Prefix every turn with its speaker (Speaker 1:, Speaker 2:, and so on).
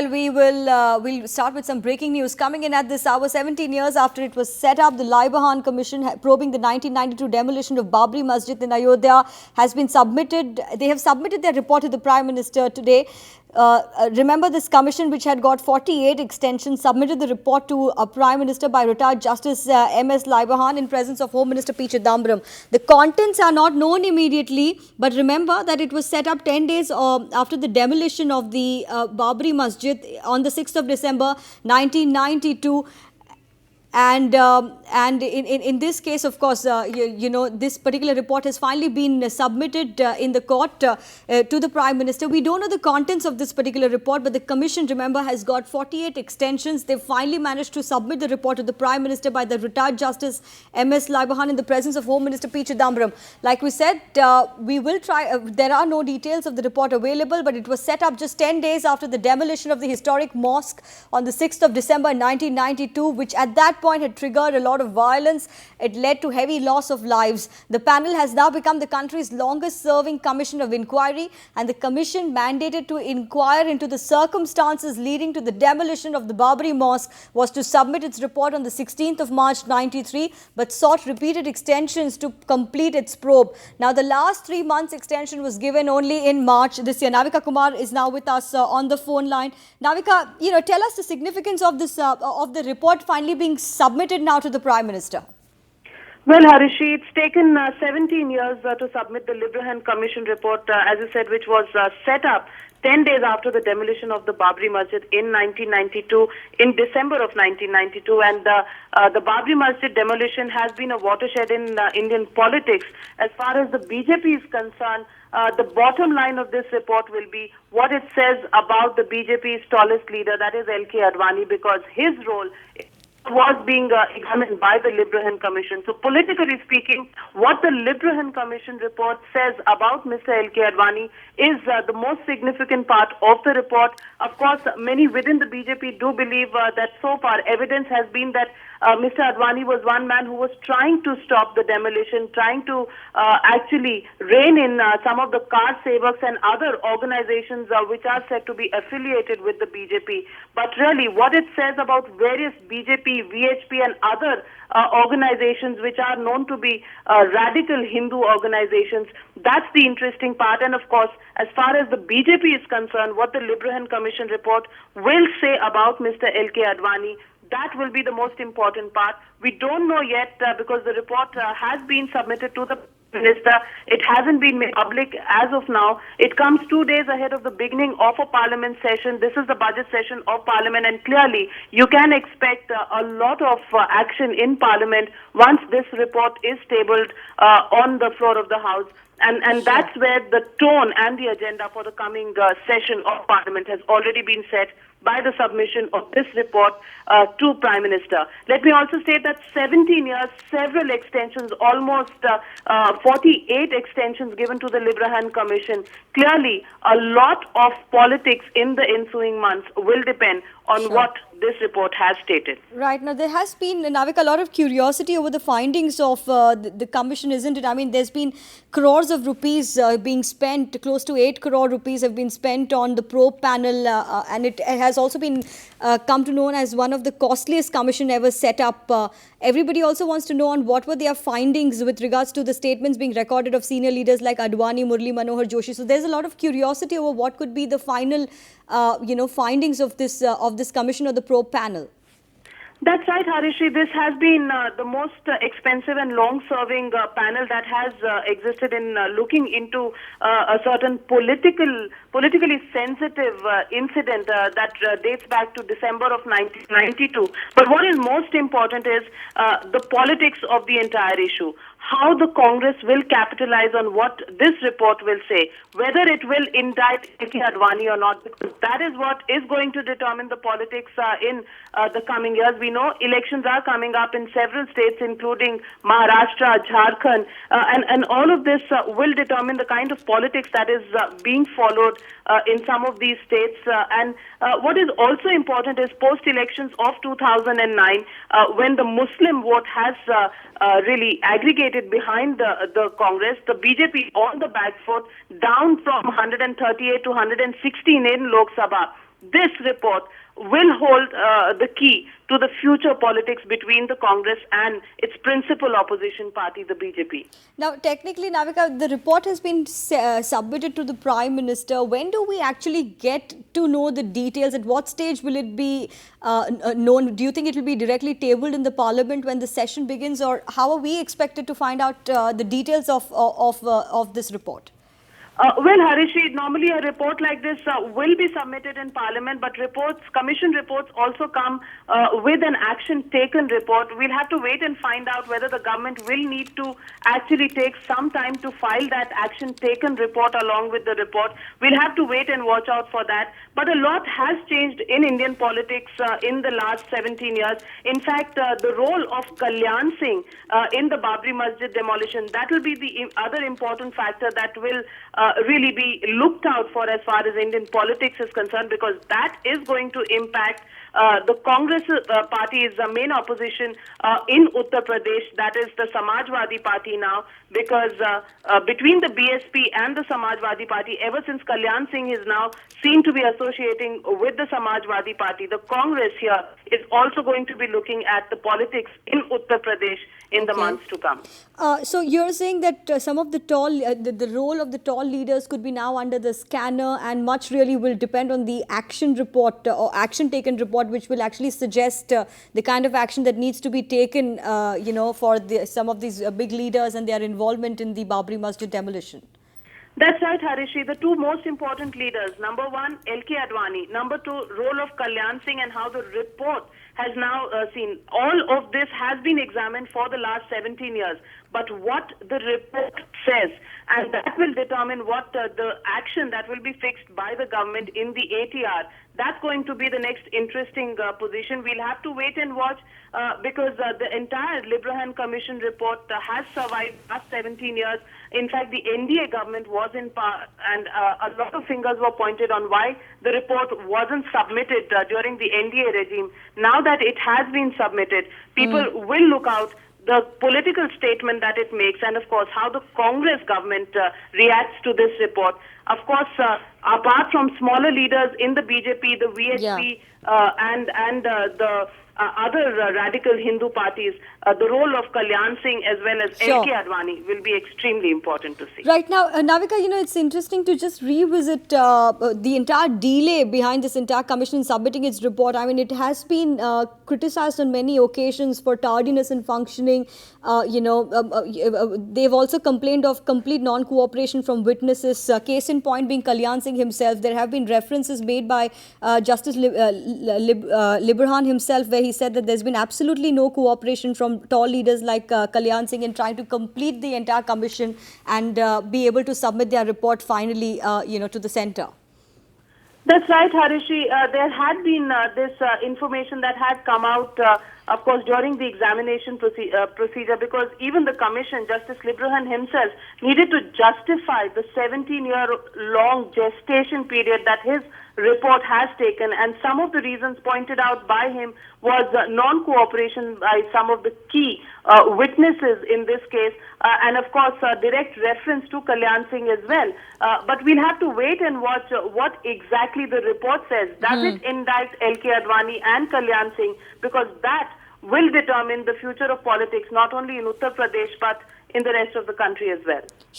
Speaker 1: Well, we'll start with some breaking news coming in at this hour. 17 years after it was set up, the Libahan Commission probing the 1992 demolition of Babri Masjid in Ayodhya has been submitted. They have submitted their report to the Prime Minister today. Remember, this commission, which had got 48 extensions, submitted the report to a Prime Minister by retired Justice M.S. Libahan in presence of Home Minister P. Chidambaram. The contents are not known immediately, but remember that it was set up 10 days after the demolition of the Babri Masjid on the 6th of December 1992. And in this case, of course, this particular report has finally been submitted in the court to the Prime Minister. We don't know the contents of this particular report, but the Commission, remember, has got 48 extensions. They finally managed to submit the report to the Prime Minister by the retired Justice M.S. Libahan in the presence of Home Minister P. Chidambaram. Like we said, we will try. There are no details of the report available, but it was set up just 10 days after the demolition of the historic mosque on the 6th of December 1992, which at that point had triggered a lot of violence. It led to heavy loss of lives. The panel has now become the country's longest serving commission of inquiry, and the commission, mandated to inquire into the circumstances leading to the demolition of the Babri Mosque, was to submit its report on the 16th of March 93, but sought repeated extensions to complete its probe. Now, the last 3 months extension was given only in March this year. Navika Kumar is now with us on the phone line. Navika, tell us the significance of this of the report finally being submitted now to the Prime Minister.
Speaker 2: Well, Harishi, it's taken 17 years to submit the Librehen Commission report, as you said, which was set up 10 days after the demolition of the Babri Masjid in 1992, in December of 1992. And the Babri Masjid demolition has been a watershed in Indian politics. As far as the BJP is concerned, the bottom line of this report will be what it says about the BJP's tallest leader, that is L.K. Advani, because his role was being examined by the Librehen Commission. So politically speaking, what the Librehen Commission report says about Mr. L.K. Advani is the most significant part of the report. Of course, many within the BJP do believe that so far evidence has been that Mr. Advani was one man who was trying to stop the demolition, trying to actually rein in some of the Kar Sevaks and other organizations which are said to be affiliated with the BJP. But really, what it says about various BJP, VHP and other organizations which are known to be radical Hindu organizations, that's the interesting part. And of course, as far as the BJP is concerned, what the Librehen Commission report will say about Mr. L.K. Advani, that will be the most important part. We don't know yet because the report has been submitted to the Minister. It hasn't been made public as of now. It comes 2 days ahead of the beginning of a Parliament session. This is the budget session of Parliament, and clearly you can expect a lot of action in Parliament once this report is tabled on the floor of the House. And that's where the tone and the agenda for the coming session of Parliament has already been set by the submission of this report to Prime Minister. Let me also state that 17 years, several extensions, almost 48 extensions given to the Librehen Commission. Clearly, a lot of politics in the ensuing months will depend on what this report has stated.
Speaker 1: Right. Now, there has been, Navik, a lot of curiosity over the findings of the commission, isn't it? I mean, there's been crores of rupees being spent, close to 8 crore rupees have been spent on the probe panel, and it has also been come to known as one of the costliest commission ever set up. Everybody also wants to know on what were their findings with regards to the statements being recorded of senior leaders like Advani, Murli Manohar Joshi. So there's a lot of curiosity over what could be the final, findings of this commission or the probe panel.
Speaker 2: That's right, Harishi. This has been the most expensive and long-serving panel that has existed in looking into a certain politically sensitive incident that dates back to December of 1992. But what is most important is the politics of the entire issue. How the Congress will capitalize on what this report will say, whether it will indict L.K. Advani or not, because that is what is going to determine the politics in the coming years. We know elections are coming up in several states, including Maharashtra, Jharkhand, and all of this will determine the kind of politics that is being followed in some of these states. And what is also important is post-elections of 2009, when the Muslim vote has really aggregated behind the Congress, the BJP on the back foot, down from 138 to 116 in Lok Sabha. this report will hold the key to the future politics between the Congress and its principal opposition party, the BJP.
Speaker 1: Now, technically, Navika, the report has been submitted to the Prime Minister. When do we actually get to know the details? At what stage will it be known? Do you think it will be directly tabled in the Parliament when the session begins, or how are we expected to find out the details of this report?
Speaker 2: Well, Harishi, normally a report like this will be submitted in Parliament, but commission reports also come with an action taken report. We'll have to wait and find out whether the government will need to actually take some time to file that action taken report along with the report. We'll have to wait and watch out for that. But a lot has changed in Indian politics in the last 17 years. In fact, the role of Kalyan Singh in the Babri Masjid demolition, that will be the other important factor that will really be looked out for as far as Indian politics is concerned, because that is going to impact the Congress party's main opposition in Uttar Pradesh, that is the Samajwadi Party now, because between the BSP and the Samajwadi Party, ever since Kalyan Singh is now seen to be associating with the Samajwadi Party, the Congress here is also going to be looking at the politics in Uttar Pradesh in the months to come.
Speaker 1: So you're saying that some of the the role of the tall leaders could be now under the scanner, and much really will depend on the action report or action taken report, which will actually suggest the kind of action that needs to be taken, for some of these big leaders and their involvement in the Babri Masjid demolition.
Speaker 2: That's right, Harishi. The two most important leaders, number one, L.K. Advani, number two, role of Kalyan Singh and how the report has now seen. All of this has been examined for the last 17 years. But what the report says, and that will determine what the action that will be fixed by the government in the ATR, that's going to be the next interesting position. We'll have to wait and watch because the entire Librehen Commission report has survived past 17 years. In fact, the NDA government was in power, and a lot of fingers were pointed on why the report wasn't submitted during the NDA regime. Now that it has been submitted, people will look out the political statement that it makes, and of course how the Congress government reacts to this report. Of course, apart from smaller leaders in the BJP, the VHP, and the other radical Hindu parties, the role of Kalyan Singh as well as L.K. Advani will be extremely important to see.
Speaker 1: Right now, Navika, it's interesting to just revisit the entire delay behind this entire commission submitting its report. I mean, it has been criticized on many occasions for tardiness in functioning. They've also complained of complete non-cooperation from witnesses. Case in point being Kalyan Singh himself. There have been references made by Justice Librehen himself, where he said that there's been absolutely no cooperation from tall leaders like Kalyan Singh in trying to complete the entire commission and be able to submit their report finally, to the centre.
Speaker 2: That's right, Harishi. There had been this information that had come out, of course, during the examination procedure, because even the commission, Justice Librehen himself, needed to justify the 17-year-long gestation period that his report has taken, and some of the reasons pointed out by him was non-cooperation by some of the key witnesses in this case, and of course direct reference to Kalyan Singh as well. But we'll have to wait and watch what exactly the report says. Does it indict L.K. Advani and Kalyan Singh? Because that will determine the future of politics, not only in Uttar Pradesh but in the rest of the country as well.